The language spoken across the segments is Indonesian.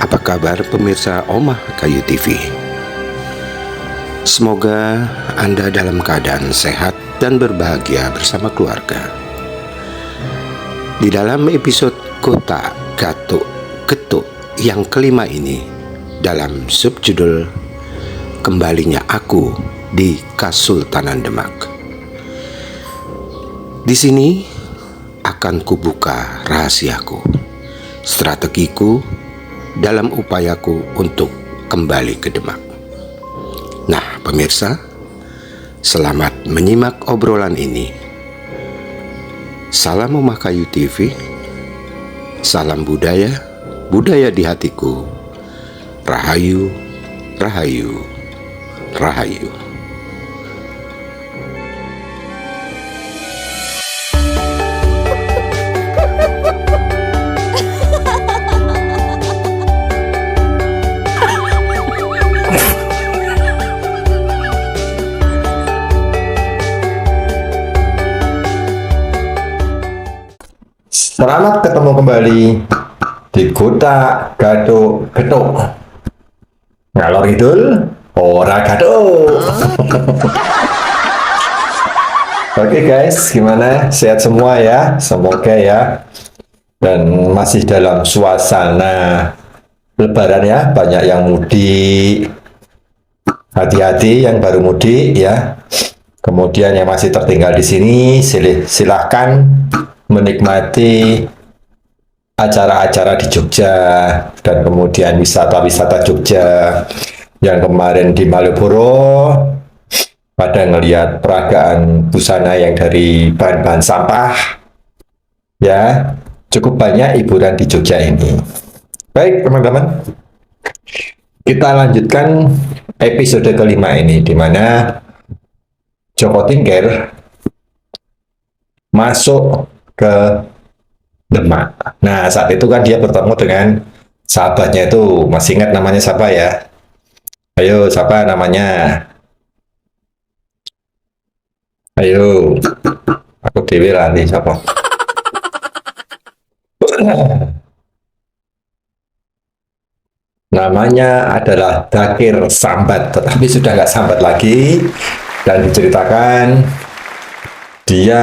Apa kabar pemirsa Omah Kayu TV? Semoga Anda dalam keadaan sehat dan berbahagia bersama keluarga. Di dalam episode Kota Gatuk Getuk yang kelima ini, dalam subjudul Kembalinya Aku di Kasultanan Demak, di sini akan kubuka rahasiaku, strategiku dalam upayaku untuk kembali ke Demak. Nah, pemirsa, selamat menyimak obrolan ini. Salam Omah Kayu TV, salam budaya, budaya di hatiku. Rahayu, rahayu, rahayu. Selamat ketemu kembali di Kota Gatuk Getuk. Ngalor ngidul, ora gatuk. Oke guys, gimana? Sehat semua ya? Semoga ya. Dan masih dalam suasana Lebaran ya, banyak yang mudik. Hati-hati yang baru mudik ya. Kemudian yang masih tertinggal di sini, silahkan menikmati acara-acara di Jogja dan kemudian wisata-wisata Jogja. Yang kemarin di Malioboro pada ngelihat peragaan busana yang dari bahan-bahan sampah ya, cukup banyak hiburan di Jogja ini. Baik teman-teman, kita lanjutkan episode kelima ini, di mana Joko Tingkir masuk ke Demak. Nah, saat itu kan dia bertemu dengan sahabatnya itu. Masih ingat namanya siapa ya? Ayo, siapa namanya? Ayo, aku dewi lali siapa? Namanya adalah Dakir Sambat, tetapi sudah nggak sambat lagi. Dan diceritakan dia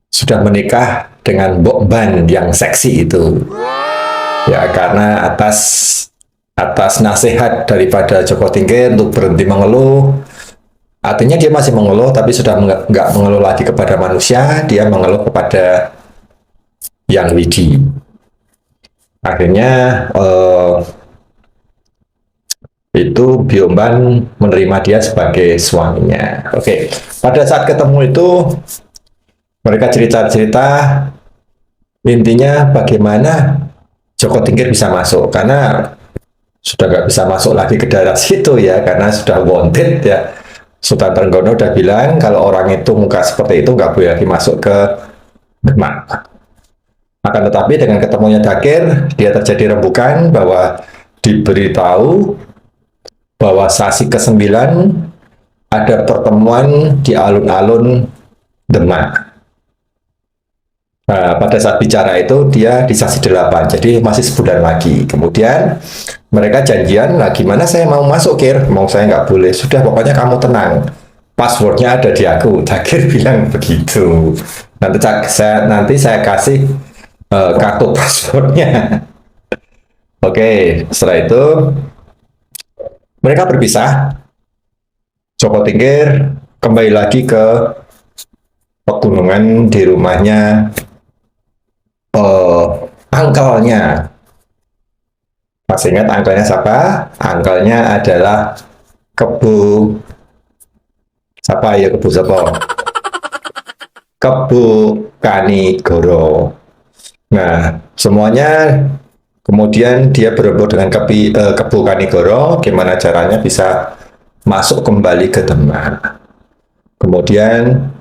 sudah menikah dengan Mbok Ban yang seksi itu. Ya, karena atas nasihat daripada Joko Tingkir untuk berhenti mengeluh. Artinya dia masih mengeluh, tapi sudah nggak mengeluh lagi kepada manusia, dia mengeluh kepada Yang Widi. Akhirnya itu Biomban menerima dia sebagai suaminya. Oke, pada saat ketemu itu mereka cerita-cerita, intinya bagaimana Joko Tingkir bisa masuk, karena sudah nggak bisa masuk lagi ke daerah situ ya, karena sudah wanted ya. Sultan Trenggono udah bilang kalau orang itu muka seperti itu nggak boleh lagi masuk ke Demak. Akan tetapi dengan ketemunya Dakir, dia terjadi rembukan bahwa diberitahu bahwa sasi ke-9 ada pertemuan di alun-alun Demak. Nah, pada saat bicara itu dia di sasi 8, jadi masih sebulan lagi. Kemudian mereka janjian, nah gimana saya mau masuk Kir? Mau saya nggak boleh. Sudah, pokoknya kamu tenang. Passwordnya ada di aku. Dakir bilang begitu. Nanti saya kasih kartu passwordnya. Oke, setelah itu mereka berpisah. Joko Tingkir kembali lagi ke pegunungan di rumahnya angkelnya. Masih ingat angkelnya siapa? Angkelnya adalah Kebu siapa ya? Kebu siapa? Kebu Kanigoro. Nah, semuanya kemudian dia berebut dengan Kebu Kanigoro, gimana caranya bisa masuk kembali ke Demak. Kemudian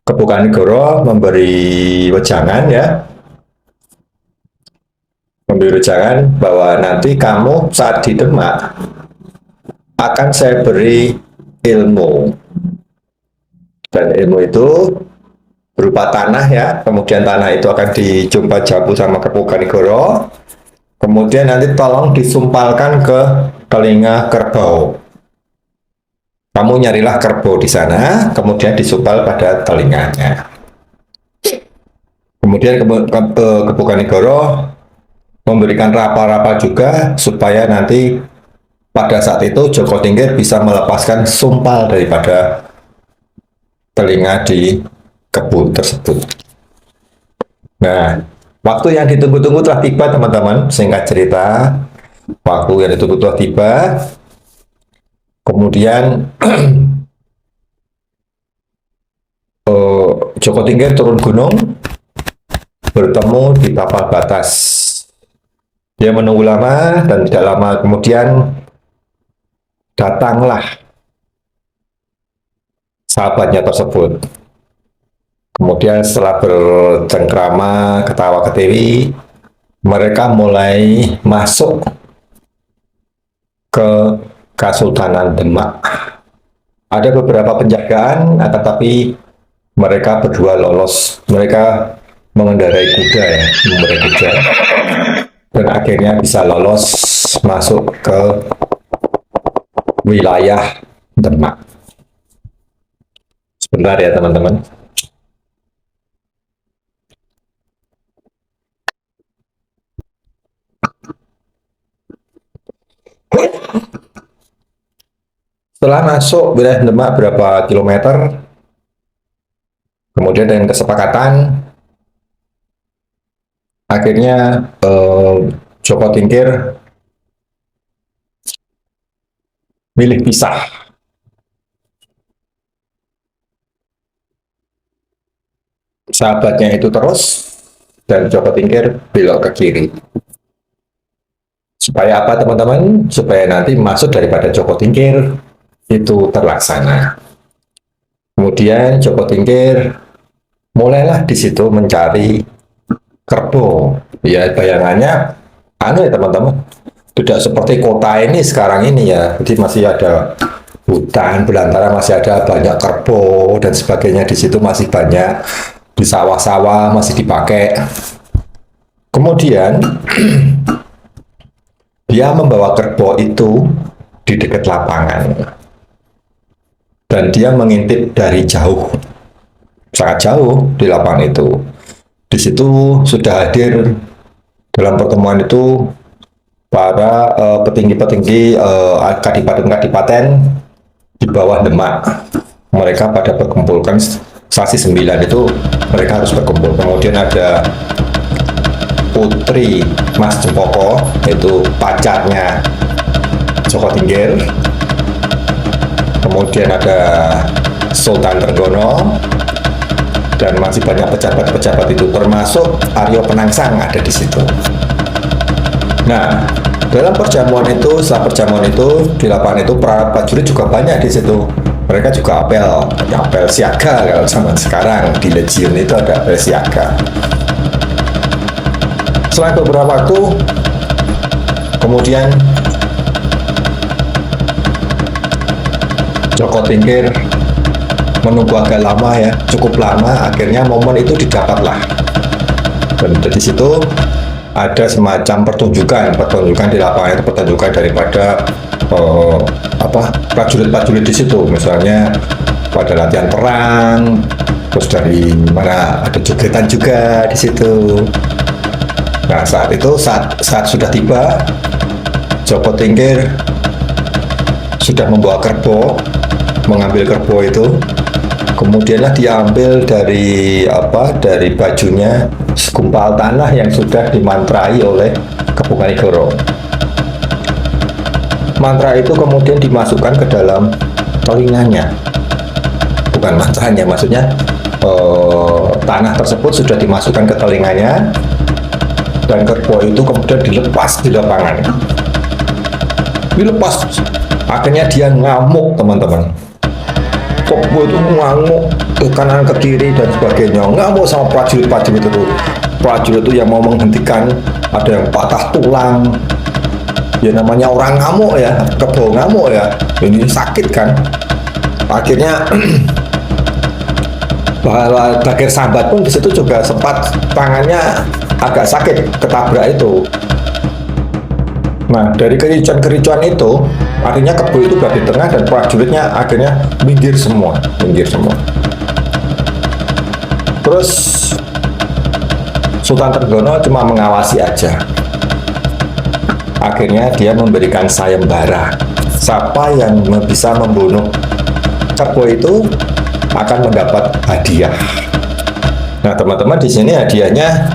Kebu Kanigoro memberi wejangan ya, memberi wejangan bahwa nanti kamu saat di Demak akan saya beri ilmu, dan ilmu itu berupa tanah ya, kemudian tanah itu akan dijumpa Jabu sama Kepu Kanigoro, Kemudian nanti tolong disumpalkan ke telinga kerbau. Kamu nyarilah kerbau di sana, kemudian disumpal pada telinganya. Kemudian Kebukanegoro memberikan rapa-rapa juga supaya nanti pada saat itu Joko Tingkir bisa melepaskan sumpal daripada telinga di kebun tersebut. Nah, waktu yang ditunggu-tunggu telah tiba, teman-teman. Singkat cerita, waktu yang ditunggu telah tiba. Kemudian Joko Tingkir turun gunung, bertemu di tapal batas. Dia menunggu lama dan tidak lama kemudian datanglah sahabatnya tersebut. Kemudian setelah bercengkrama, ketawa ketiwi, mereka mulai masuk ke Kesultanan Demak. Ada beberapa penjagaan, tetapi mereka berdua lolos. Mereka mengendarai kuda ya, mengendarai kuda. Dan akhirnya bisa lolos masuk ke wilayah Demak. Sebentar ya teman-teman. Setelah masuk wilayah Demak berapa kilometer, kemudian dengan kesepakatan, akhirnya Joko Tingkir milih pisah. Sahabatnya itu terus, dan Joko Tingkir belok ke kiri. Supaya apa teman-teman? Supaya nanti maksud daripada Joko Tingkir itu terlaksana. Kemudian Joko Tingkir mulailah di situ mencari kerbau. Ya bayangannya, ya teman-teman, tidak seperti kota ini sekarang ini ya. Jadi masih ada hutan belantara, masih ada banyak kerbau dan sebagainya. Di situ masih banyak, di sawah-sawah masih dipakai. Kemudian dia membawa kerbau itu di dekat lapangan. Dan dia mengintip dari jauh, sangat jauh di lapangan itu. Di situ sudah hadir dalam pertemuan itu para petinggi-petinggi kadipaten-kadipaten di bawah Demak. Mereka pada berkumpulkan sasi 9 itu, mereka harus berkumpul. Kemudian ada Putri Mas Cempoko, yaitu pacarnya Joko Tingkir. Kemudian ada Sultan Trenggono, dan masih banyak pejabat-pejabat itu, termasuk Aryo Penangsang ada di situ. Nah, dalam perjamuan itu, setelah perjamuan itu di lapangan itu, prajurit juga banyak di situ. Mereka juga apel siaga. Kalau zaman sekarang di Legion itu ada apel siaga. Setelah beberapa waktu, kemudian Joko Tingkir menunggu agak lama ya, cukup lama. Akhirnya momen itu didapatlah. Dan di situ ada semacam pertunjukan di lapangan itu, pertunjukan daripada prajurit-prajurit di situ. Misalnya pada latihan perang, terus dari mana ada jogetan juga di situ. Nah saat itu saat sudah tiba, Joko Tingkir sudah membawa kerbau, mengambil kerbau itu, kemudianlah diambil dari bajunya segumpal tanah yang sudah dimantrai oleh Kebukanegoro. Mantra itu kemudian dimasukkan ke dalam telinganya, bukan mantranya, maksudnya tanah tersebut sudah dimasukkan ke telinganya, dan kerbau itu kemudian dilepas di lapangan. Dilepas, akhirnya dia ngamuk teman-teman. Kerbau itu ngamuk ke kanan ke kiri dan sebagainya, ngamuk sama prajurit-prajurit itu. Prajurit itu yang mau menghentikan, ada yang patah tulang. Ya namanya orang ngamuk ya, kerbau ngamuk ya, ini sakit kan. Akhirnya Bagir Sambat pun di situ juga sempat tangannya agak sakit ketabrak itu. Nah, dari kericuan-kericuan itu, artinya Kebo itu berada di tengah dan prajuritnya akhirnya minggir semua, minggir semua. Terus Sultan Trenggono cuma mengawasi aja. Akhirnya dia memberikan sayembara. Siapa yang bisa membunuh Kebo itu akan mendapat hadiah. Nah, teman-teman, di sini hadiahnya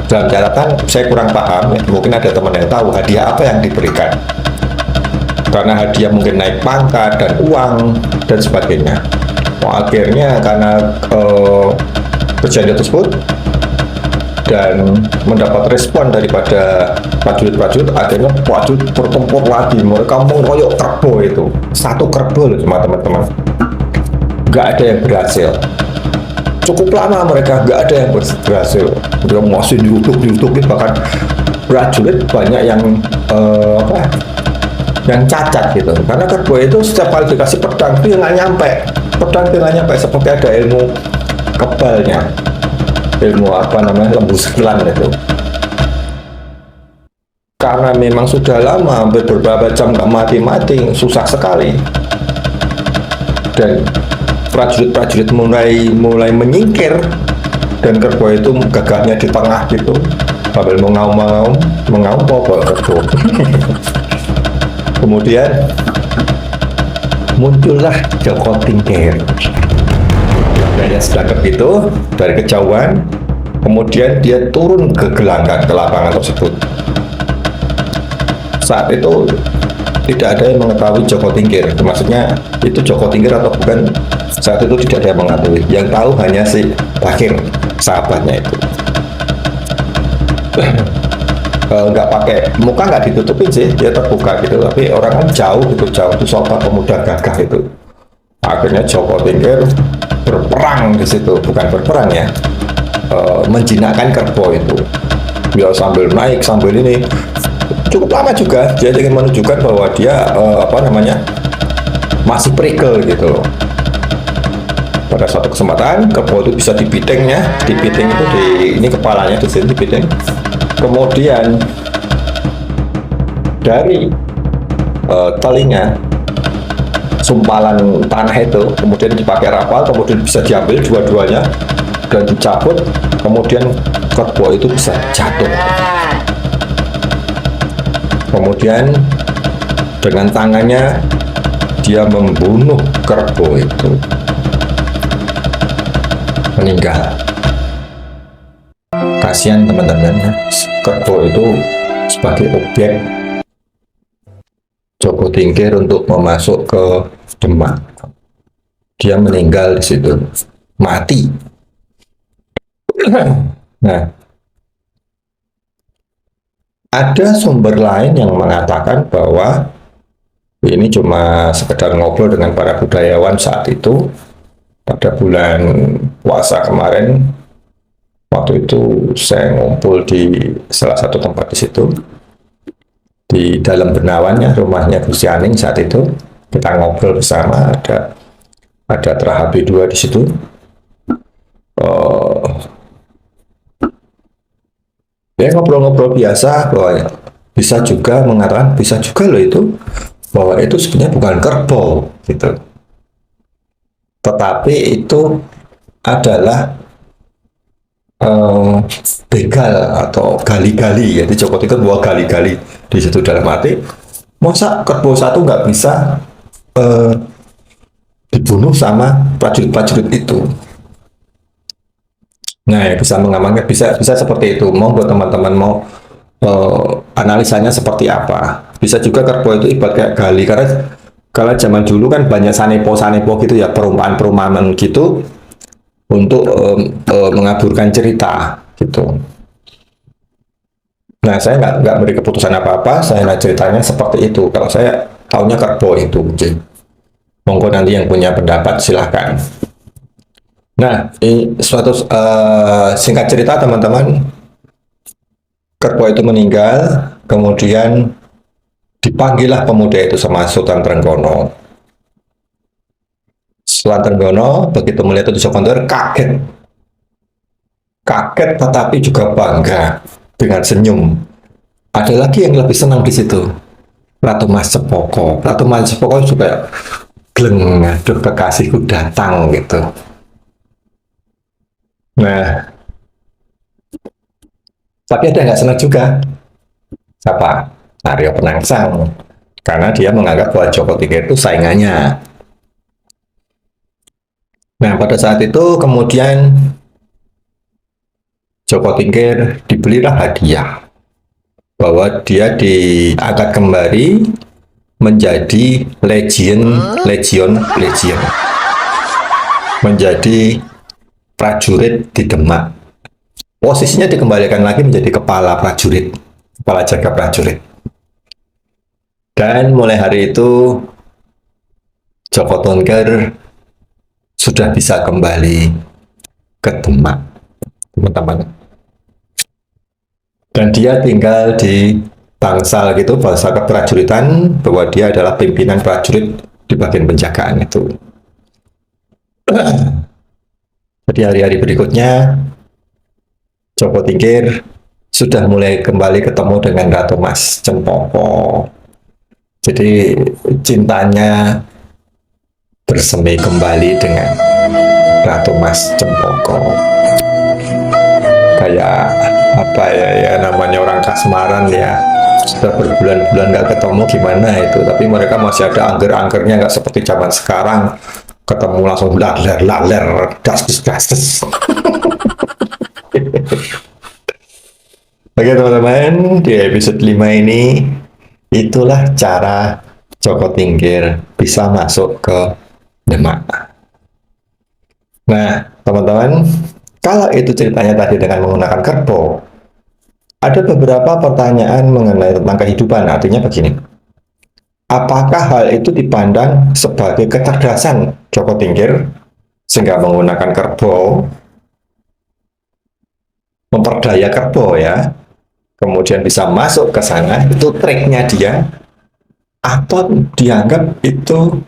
dalam catatan saya kurang paham ya. Mungkin ada teman yang tahu hadiah apa yang diberikan. Karena hadiah mungkin naik pangkat dan uang dan sebagainya. Akhirnya karena perjanjian tersebut dan mendapat respon daripada prajurit-prajurit, akhirnya prajurit bertempur lagi. Mereka mengeroyok Kerbo itu. Satu Kerbo loh cuma teman-teman. Nggak ada yang berhasil. Cukup lama mereka nggak ada yang berhasil. Dia masih diutuk, bahkan prajurit banyak yang yang cacat gitu. Karena Kerbo itu setiap kali dikasih pedang itu nggak nyampe. Pedang itu nggak nyampe, seperti ada ilmu kebalnya, ilmu lembu sekilan itu. Karena memang sudah lama, hampir beberapa jam nggak mati-mati, susah sekali. Dan prajurit-prajurit mulai menyingkir, dan Kerbo itu gagahnya di tengah gitu, sambil mengaum bawa Kerbo. Kemudian muncullah Joko Tingkir. Yang sedangkan itu dari kejauhan, kemudian dia turun ke gelanggang, ke lapangan tersebut. Saat itu tidak ada yang mengetahui Joko Tingkir, maksudnya itu Joko Tingkir atau bukan, saat itu tidak ada yang mengetahui. Yang tahu hanya si Bakir, sahabatnya itu. Nggak pakai muka, nggak ditutupin sih, dia terbuka gitu, tapi orang kan jauh itu soal pemuda gagah itu. Akhirnya Joko Tingkir berperang di situ, bukan berperang ya, menjinakkan Kerbo itu. Dia sambil naik, sambil ini cukup lama juga, dia ingin menunjukkan bahwa dia masih prigel gitu loh. Pada suatu kesempatan Kerbo itu bisa dipiting itu di kepalanya, di sini dipiting. Kemudian dari telinga sumpalan tanah itu kemudian dipakai rapal, kemudian bisa diambil dua-duanya dan dicabut, kemudian Kerbo itu bisa jatuh. Kemudian dengan tangannya dia membunuh Kerbo itu, meninggal. Kasihan teman-teman, Kerbo itu sebagai objek Joko Tingkir untuk memasuk ke Demak. Dia meninggal di situ, mati. Nah, ada sumber lain yang mengatakan bahwa ini cuma sekedar ngobrol dengan para budayawan saat itu pada bulan puasa kemarin. Waktu itu saya ngumpul di salah satu tempat di situ, di dalam Benawannya, rumahnya Gus Yaning saat itu. Kita ngobrol bersama, ada Tra HB2 di situ. Ya ngobrol-ngobrol biasa, bahwa bisa juga mengatakan, bisa juga loh itu, bahwa itu sebenarnya bukan Kerbo gitu. Tetapi itu adalah begal atau gali-gali. Jadi Joko Tingkir bawa gali-gali di situ, dalam arti masa Kerbo satu nggak bisa dibunuh sama prajurit-prajurit itu. Nah, ya, bisa mengamankan, bisa seperti itu. Mau buat teman-teman mau analisanya seperti apa. Bisa juga Kerbo itu ibarat kayak gali, karena kalau zaman dulu kan banyak sanepo gitu ya, perumpamaan gitu untuk mengaburkan cerita gitu. Nah, saya nggak beri keputusan apa-apa, saya ceritanya seperti itu. Kalau saya tahunya Kerbo itu, monggo nanti yang punya pendapat silahkan. Nah, ini suatu singkat cerita teman-teman, Kerbo itu meninggal, kemudian dipanggillah pemuda itu sama Sultan Trenggono. Sultan Trenggono begitu melihat itu Joko Tingkir kaget tetapi juga bangga. dengan senyum. Ada lagi yang lebih senang di situ, Ratu Mas Cepoko. Ratu Mas Cepoko juga gleng, aduh kekasihku datang gitu. Nah, tapi ada yang nggak senang juga. Siapa? Aryo Penangsang. Karena dia menganggap bahwa Joko Tingkir itu saingannya. Nah, pada saat itu kemudian Joko Tingkir dibelilah hadiah bahwa dia diangkat kembali menjadi legion, menjadi prajurit di Demak. Posisinya dikembalikan lagi menjadi kepala prajurit, kepala jaga prajurit. Dan mulai hari itu Joko Tingkir sudah bisa kembali ke Demak, teman-teman. Dan dia tinggal di Tangsal gitu, bahasa keprajuritan, bahwa dia adalah pimpinan prajurit di bagian penjagaan itu. Jadi hari-hari berikutnya Joko Tingkir sudah mulai kembali ketemu dengan Ratu Mas Cempoko. Jadi cintanya bersemi kembali dengan Ratu Mas Cempoko. Kayak apa ya namanya orang kasmaran ya, sudah berbulan-bulan nggak ketemu gimana itu, tapi mereka masih ada angger-anggernya, nggak seperti zaman sekarang ketemu langsung laler das. Oke teman-teman, di episode 5 ini itulah cara Joko Tingkir bisa masuk ke Demak. Nah teman-teman, kalau itu ceritanya tadi dengan menggunakan kerbau, ada beberapa pertanyaan mengenai tentang kehidupan. Artinya begini, apakah hal itu dipandang sebagai kecerdasan Joko Tingkir sehingga menggunakan kerbau, memperdaya kerbau ya, kemudian bisa masuk ke sana, itu triknya dia, atau dianggap itu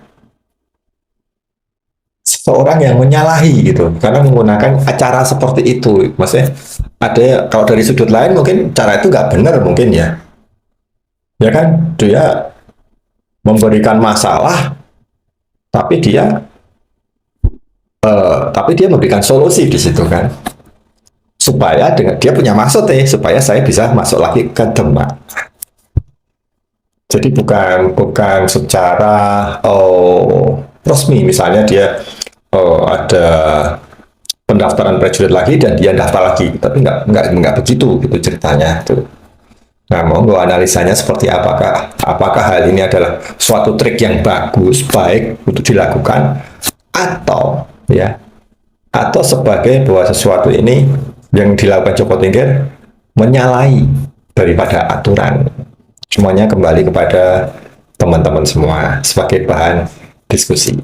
seseorang yang menyalahi gitu karena menggunakan acara seperti itu. Maksudnya ada, kalau dari sudut lain mungkin cara itu nggak benar mungkin ya kan, dia memberikan masalah tapi dia memberikan solusi di situ kan, supaya dengan dia punya maksud supaya saya bisa masuk lagi ke Demak. Jadi bukan secara resmi, misalnya dia ada pendaftaran prajurit lagi dan dia daftar lagi, tapi nggak begitu gitu ceritanya tuh. Nah, monggo analisanya seperti apakah hal ini adalah suatu trik yang baik untuk dilakukan, atau sebagai bahwa sesuatu ini yang dilakukan Joko Tingkir menyalahi daripada aturan. Semuanya kembali kepada teman-teman semua sebagai bahan diskusi.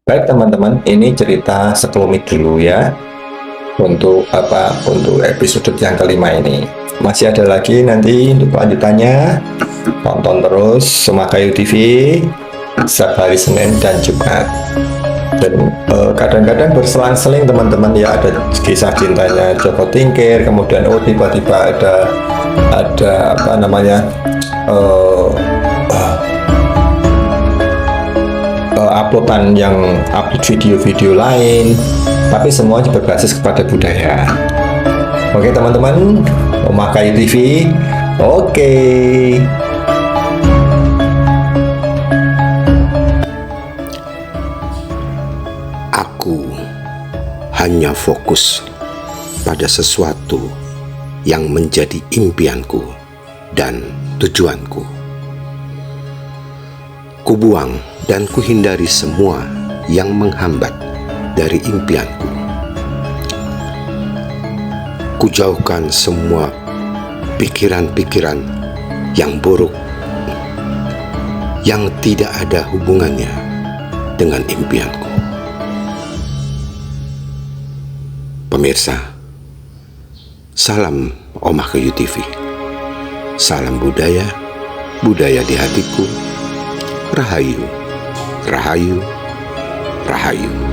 Baik teman-teman, ini cerita sekelumit dulu ya untuk episode yang kelima ini. Masih ada lagi nanti untuk lanjutannya. Tonton terus Semakayu TV setiap hari Senin dan Jumat. Dan kadang-kadang berselang-seling teman-teman ya, ada kisah cintanya Joko Tingkir, kemudian tiba-tiba ada apa namanya uploadan yang upload video-video lain, tapi semuanya berbasis kepada budaya. Oke teman-teman, Memakai TV. Oke. Aku hanya fokus pada sesuatu yang menjadi impianku dan tujuanku. Kubuang dan kuhindari semua yang menghambat dari impianku. Kujauhkan semua pikiran-pikiran yang buruk yang tidak ada hubungannya dengan impianku. Pemirsa, salam Omah Kayu TV. Salam budaya, budaya di hatiku. Rahayu, rahayu, rahayu.